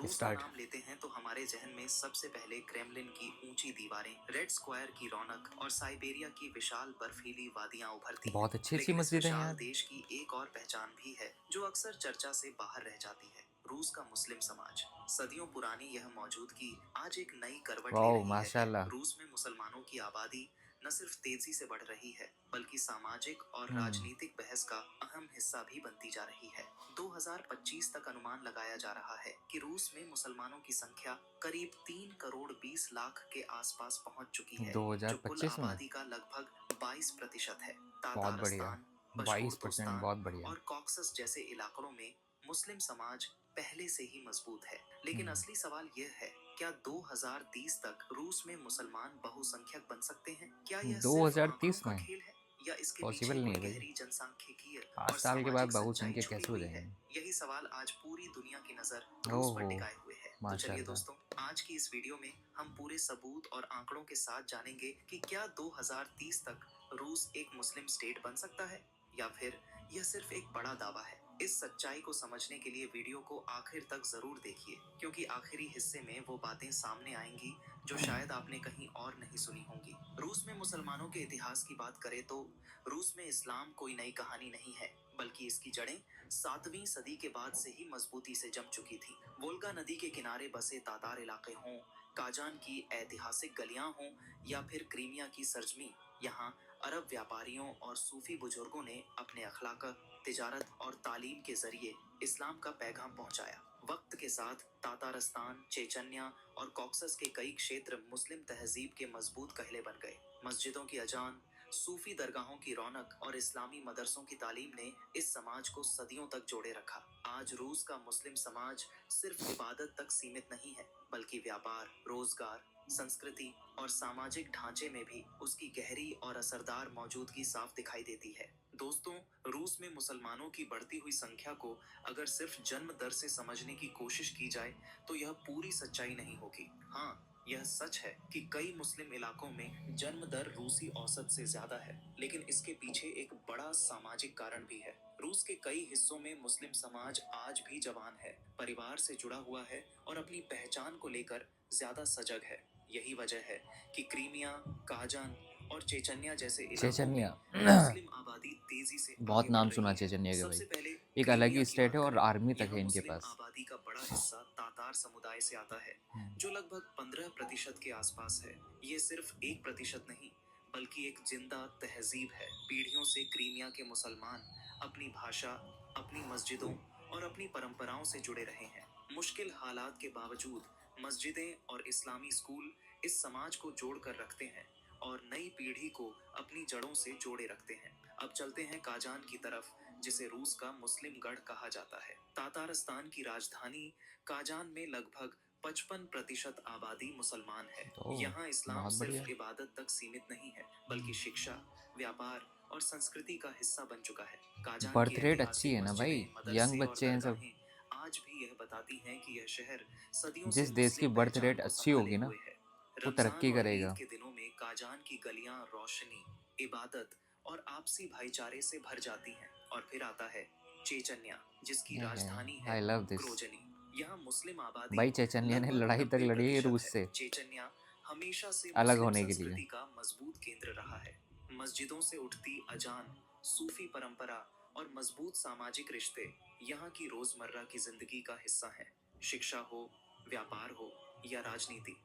रूस का स्टार्ट। नाम लेते हैं तो हमारे जहन में सबसे पहले क्रेमलिन की ऊंची दीवारें, रेड स्क्वायर की रौनक और साइबेरिया की विशाल बर्फीली वादियां उभरती हैं। बहुत अच्छी अच्छी लेकिन इस मस्जिद है विशाल यार। देश की एक और पहचान भी है जो अक्सर चर्चा से बाहर रह जाती है, रूस का मुस्लिम समाज। सदियों पुरानी यह मौजूदगी आज एक नई करवट ले वाह रही है। माशाल्लाह। रूस में मुसलमानों की आबादी न सिर्फ तेजी से बढ़ रही है बल्कि सामाजिक और हम्म। राजनीतिक बहस का अहम हिस्सा भी बनती जा रही है। 2025 तक अनुमान लगाया जा रहा है कि रूस में मुसलमानों की संख्या करीब 3 करोड़ 20 लाख के आसपास पहुंच चुकी है, जो कुल 2025 में। आबादी का लगभग 22% है। बहुत बढ़िया। तातारस्तान, 22% बशकोर्तोस्तान बहुत बढ़िया। और कॉक्सस जैसे इलाकों में मुस्लिम समाज पहले से ही मजबूत है। लेकिन असली सवाल यह है, क्या 2030 तक रूस में मुसलमान बहुसंख्यक बन सकते हैं? क्या यह सिर्फ आंकड़ों 2030 का में खेल है या इसके पॉसिबल पीछे नहीं कोई है भाई। गहरी जनसांख्यिकीय 5 और साल के बाद सामाजिक सच्चाई बहुसंख्यक छुपी कैसे हो हुई है? जाएंगे। यही सवाल आज पूरी दुनिया की नजर रूस पर ओहो। टिकाए हुए है। तो चलिए माशाल्लाह। दोस्तों, आज की इस वीडियो में हम पूरे सबूत और आंकड़ों के साथ जानेंगे कि क्या 2030 तक रूस एक मुस्लिम स्टेट बन सकता है या फिर यह सिर्फ एक बड़ा दावा है। इस सच्चाई को समझने के लिए वीडियो को आखिर तक जरूर देखिए, क्योंकि आखिरी हिस्से में वो बातें सामने आएंगी जो शायद आपने कहीं और नहीं सुनी होंगी। रूस में मुसलमानों के इतिहास की बात करें तो रूस में इस्लाम कोई नई कहानी नहीं है, बल्कि इसकी जड़ें 7वीं सदी के बाद से ही मजबूती से जम चुकी थी। वोल्गा नदी के किनारे बसे तातार इलाके हों, काजान की ऐतिहासिक गलियां हों या फिर क्रीमिया की सरजमी, यहाँ अरब व्यापारियों और सूफी बुजुर्गों ने अपने अखलाक, तिजारत और तालीम के जरिए इस्लाम का पैगाम पहुंचाया। वक्त के साथ तातारस्तान, चेचन्या और कॉक्सस के कई क्षेत्र मुस्लिम तहजीब के मजबूत कहले बन गए। मस्जिदों की अजान, सूफी दरगाहों की रौनक और इस्लामी मदरसों की तालीम ने इस समाज को सदियों तक जोड़े रखा। आज रूस का मुस्लिम समाज सिर्फ इबादत तक सीमित नहीं है, बल्कि व्यापार, रोजगार, संस्कृति और सामाजिक ढांचे में भी उसकी गहरी और असरदार मौजूदगी साफ दिखाई देती है। दोस्तों, रूस में मुसलमानों की बढ़ती हुई संख्या को अगर सिर्फ जन्म दर से समझने की कोशिश की जाए तो यह पूरी सच्चाई नहीं होगी। हाँ, यह सच है कि कई मुस्लिम इलाकों में जन्म दर रूसी औसत से ज्यादा है, लेकिन इसके पीछे एक बड़ा सामाजिक कारण भी है। रूस के कई हिस्सों में मुस्लिम समाज आज भी जवान है, परिवार से जुड़ा हुआ है और अपनी पहचान को लेकर ज्यादा सजग है। यही वजह है कि क्रीमिया, काजान और चेचन्या जैसे इलाकों में चेचन्या। मुस्लिम आबादी तेजी से बहुत आगे बढ़ नाम सुना रही है। चेचन्या के भाई। सबसे पहले एक अलग क्रीमिया ही की स्टेट बात है और करें। आर्मी तक यहाँ है इनके मुस्लिम पास। आबादी का बड़ा हिस्सा तातार समुदाय से आता है, जो लगभग 15% के आसपास है। ये सिर्फ 1% नहीं, बल्कि एक जिंदा तहजीब है। पीढ़ियों से क्रीमिया के मुसलमान अपनी भाषा, अपनी मस्जिदों और अपनी परंपराओं से जुड़े रहे हैं। मुश्किल हालात के बावजूद मस्जिदें और इस्लामी स्कूल इस समाज को जोड़ कर रखते हैं और नई पीढ़ी को अपनी जड़ों से जोड़े रखते हैं। अब चलते हैं काजान की तरफ, जिसे रूस का मुस्लिम गढ़ कहा जाता है। तातारस्तान की राजधानी काजान में लगभग 55% आबादी मुसलमान है। ओह, यहाँ इस्लाम बहुत बढ़िया। सिर्फ इबादत तक सीमित नहीं है, बल्कि शिक्षा, व्यापार और संस्कृति का हिस्सा बन चुका है। काजान की बर्थ रेट अच्छी ऐतिहासिक है ना भाई। मस्जिदें, यंग मदरसे और बच्चे हैं सब। दरगाहें आज भी यह बताती हैं कि यह शहर सदियों से जिस देश की मुस्लिम बर्थ पहचान रेट को अच्छी संभाले होगी ना हुए है। वो रमजान तरक्की और ईद करेगा। के दिनों में काजान की गलियां रोशनी, इबादत और आपसी भाईचारे से भर जाती हैं। और फिर आता है चेचन्या, जिसकी राजधानी है आई लव दिस। ग्रोजनी। यहाँ मुस्लिम आबादी भाई चेचन्या ने लगभग लड़ाई तक लड़ी है 90% रूस है। से चेचन्या हमेशा से अलग मुस्लिम होने के लिए। संस्कृति का मजबूत केंद्र रहा है। मस्जिदों से उठती अजान, सूफी परंपरा और मजबूत सामाजिक रिश्ते यहाँ की रोजमर्रा की जिंदगी का हिस्सा हैं। शिक्षा हो, व्यापार हो या राजनीति,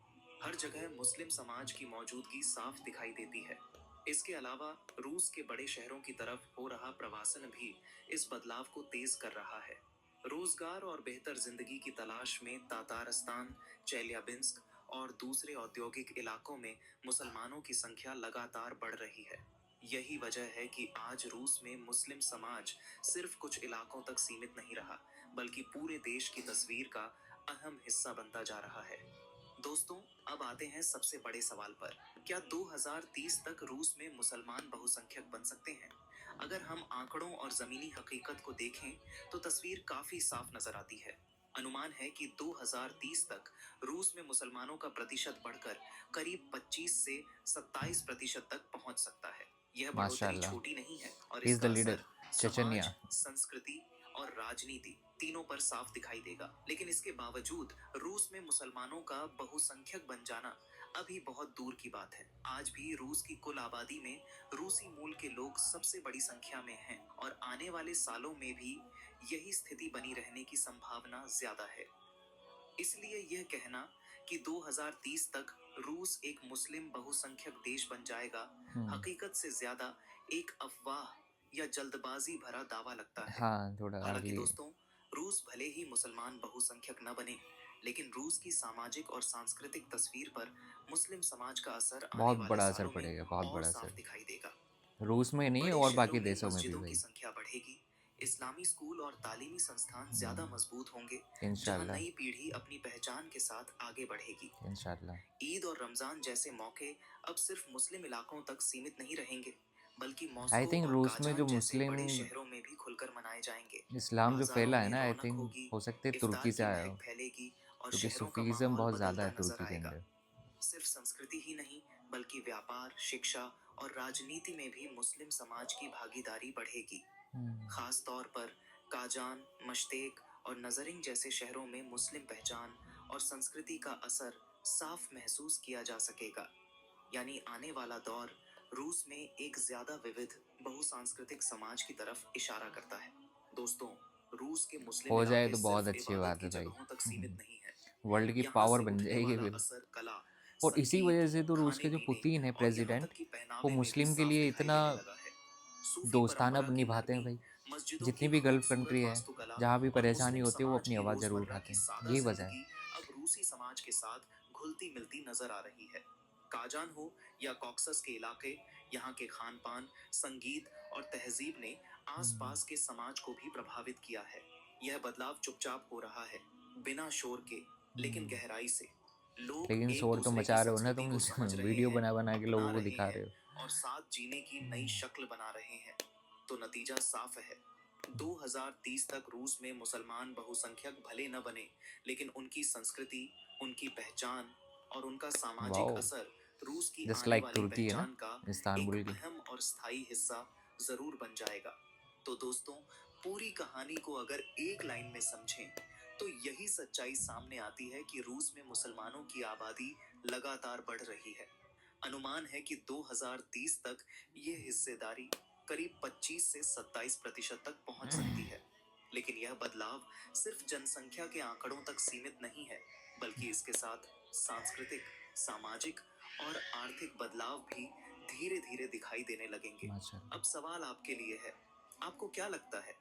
हर जगह मुस्लिम समाज की मौजूदगी साफ दिखाई देती है। इसके अलावा रूस के बड़े शहरों की तरफ हो रहा प्रवासन भी इस बदलाव को तेज कर रहा है। रोजगार और बेहतर जिंदगी की तलाश में तातारस्तान, चेल्याबिंस्क और दूसरे औद्योगिक इलाकों में मुसलमानों की संख्या लगातार बढ़ रही है। यही वजह है कि आज रूस में मुस्लिम समाज सिर्फ कुछ इलाकों तक सीमित नहीं रहा, बल्कि पूरे देश की तस्वीर का अहम हिस्सा बनता जा रहा है। दोस्तों, अब आते हैं सबसे बड़े सवाल पर। क्या 2030 तक रूस में मुसलमान बहुसंख्यक बन सकते हैं? अगर हम आंकड़ों और जमीनी हकीकत को देखें तो तस्वीर काफी साफ नजर आती है। अनुमान है कि 2030 तक रूस में मुसलमानों का प्रतिशत बढ़कर करीब 25 से 27% तक पहुंच सकता है। यह बढ़ोतरी माशाल्लाह। छोटी नहीं है और ही इज द इसका लीडर। असर समाज, चेचन्या। संस्कृति और राजनीति तीनों पर साफ दिखाई देगा। लेकिन इसके बावजूद रूस में मुसलमानों का बहुसंख्यक बन जाना अभी बहुत दूर की बात है। आज भी रूस की कुल आबादी में रूसी मूल के लोग सबसे बड़ी संख्या में हैं और आने वाले सालों में भी यही स्थिति बनी रहने की संभावना ज्यादा है। इसलिए यह कहना कि 2030 तक रूस एक मुस्लिम बहुसंख्यक देश बन जाएगा, हकीकत से ज्यादा एक अफवाह या जल्दबाजी भरा दावा लगता है। हाँ, थोड़ा हालांकि अर्ली है। दोस्तों, रूस भले ही मुसलमान बहुसंख्यक न बने, लेकिन रूस की सामाजिक और सांस्कृतिक तस्वीर पर मुस्लिम समाज का असर आने बहुत वाले बड़ा असर सालों में पड़ेगा, बहुत और बड़ा साफ असर। दिखाई देगा। रूस में नहीं बड़े और शहरों बाकी में देशों में भी मस्जिदों की भाई। संख्या बढ़ेगी, इस्लामी स्कूल और तालीमी संस्थान ज्यादा मजबूत होंगे, जहां इंशाल्लाह, नई पीढ़ी अपनी पहचान के साथ आगे बढ़ेगी। इंशाल्लाह। ईद और रमजान जैसे मौके अब सिर्फ मुस्लिम इलाकों तक सीमित नहीं रहेंगे, बल्कि आई मॉस्को थिंक और रूस में जो काजान जैसे मुस्लिम बड़े शहरों में भी खुलकर मनाए जाएंगे। इस्लाम जो बाजारों फैला है में ना, आई रौनक थिंक होगी, हो सकता है इफ्तार तुर्की से की आया हो, महक फैलेगी और क्योंकि शहरों का सूफीज़्म माहौल बहुत ज़्यादा बदलता है तुर्की नजर के आएगा। अंदर। सिर्फ संस्कृति ही नहीं, बल्कि व्यापार, शिक्षा और राजनीति में भी मुस्लिम समाज की भागीदारी बढ़ेगी। खास तौर पर काजान, मश्तेक और नजरिंग जैसे शहरों में मुस्लिम पहचान और संस्कृति का असर साफ महसूस किया जा सकेगा। यानी आने वाला दौर रूस में एक ज्यादा विविध बहुसांस्कृतिक समाज की तरफ इशारा करता है। दोस्तों, रूस के मुस्लिम हो जाए इलाके तो बहुत सिर्फ अच्छी इबादत बात की है भाई। जगहों तक सीमित नहीं है। वर्ल्ड की यहाँ पावर से बन उठने जाएगी वाला फिर। असर कला, और इसी वजह संगीत, से तो रूस खाने के जो पीने पुतिन है और यहाँ तक प्रेसिडेंट, कि वो पहनावे में भी मुस्लिम के साफ लिए दिखाई इतना देने लगा है। सूफी दोस्ताना परंपरा की निभाते हैं नरमी, भाई। मस्जिदों जितनी की भी गल्फ खूबसूरत कंट्री है, वास्तुकला जहाँ भी और परेशानी मुस्लिम होती है वो समाज अपनी की आवाज़ ज़रूर रोजमर्रा उठाते की हैं, सादा यही वजह है। जिंदगी अब रूसी समाज के साथ घुलती मिलती नजर आ रही है। काजान हो या कॉक्सस के इलाके, यहाँ के खान पान, संगीत और तहजीब ने आसपास के समाज को भी प्रभावित किया है। यह बदलाव चुपचाप हो रहा है, बिना शोर के, लेकिन गहराई से। लोग लेकिन एक शोर तो दूसरे की मचा रहे हो ना संस्कृति तुम। को समझ रहे वीडियो हैं, बना बना के अपना लोगों को रहे दिखा हैं रहे हो। और साथ जीने की नई शक्ल बना रहे हैं। तो नतीजा साफ है, 2030 तक रूस में मुसलमान बहुसंख्यक भले न बने, लेकिन उनकी संस्कृति, उनकी पहचान और उनका सामाजिक वाओ, असर रूस की जस्ट आने लाइक वाली तुर्की है ना, पहचान का एक इस्तांबुल की। अहम और स्थायी हिस्सा जरूर बन जाएगा। तो दोस्तों, पूरी कहानी को अगर एक लाइन में समझें, तो यही सच्चाई सामने आती है कि रूस में मुसलमानों की आबादी लगातार बढ़ रही है। अनुमान है कि 2030 तक ये हिस्सेदारी करीब 25 से 27% तक पहुंच सकती है। लेकिन यह बदलाव सिर्फ जनसंख्या के आंकड़ों तक सीमित नहीं है, बल्कि इसके साथ सांस्कृतिक, सामाजिक और आर्थिक बदलाव भी धीरे धीरे दिखाई देने लगेंगे। माशाल्लाह। अब सवाल आपके लिए है, आपको क्या लगता है,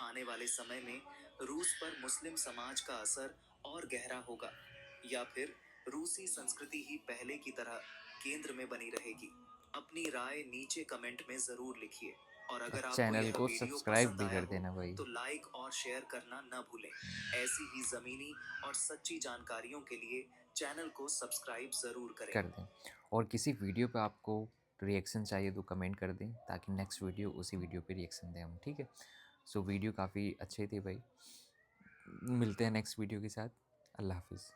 आने वाले समय में रूस पर मुस्लिम समाज का असर और गहरा होगा, या फिर रूसी संस्कृति ही पहले की तरह केंद्र में बनी रहेगी? अपनी राय नीचे कमेंट में जरूर लिखिए। और अगर आपको चैनल यह को वीडियो सब्सक्राइब पसंद भी आया कर हो, देना भाई। तो लाइक और शेयर करना न भूलें। ऐसी ही जमीनी और सच्ची जानकारियों के लिए चैनल को सब्सक्राइब जरूर करें। कर दें। और किसी वीडियो पे आपको रिएक्शन चाहिए तो कमेंट कर दें, ताकि नेक्स्ट वीडियो उसी वीडियो पे रिएक्शन दें हम, ठीक है। सो वीडियो काफ़ी अच्छे थे भाई। मिलते हैं नेक्स्ट वीडियो के साथ। अल्लाह हाफिज़।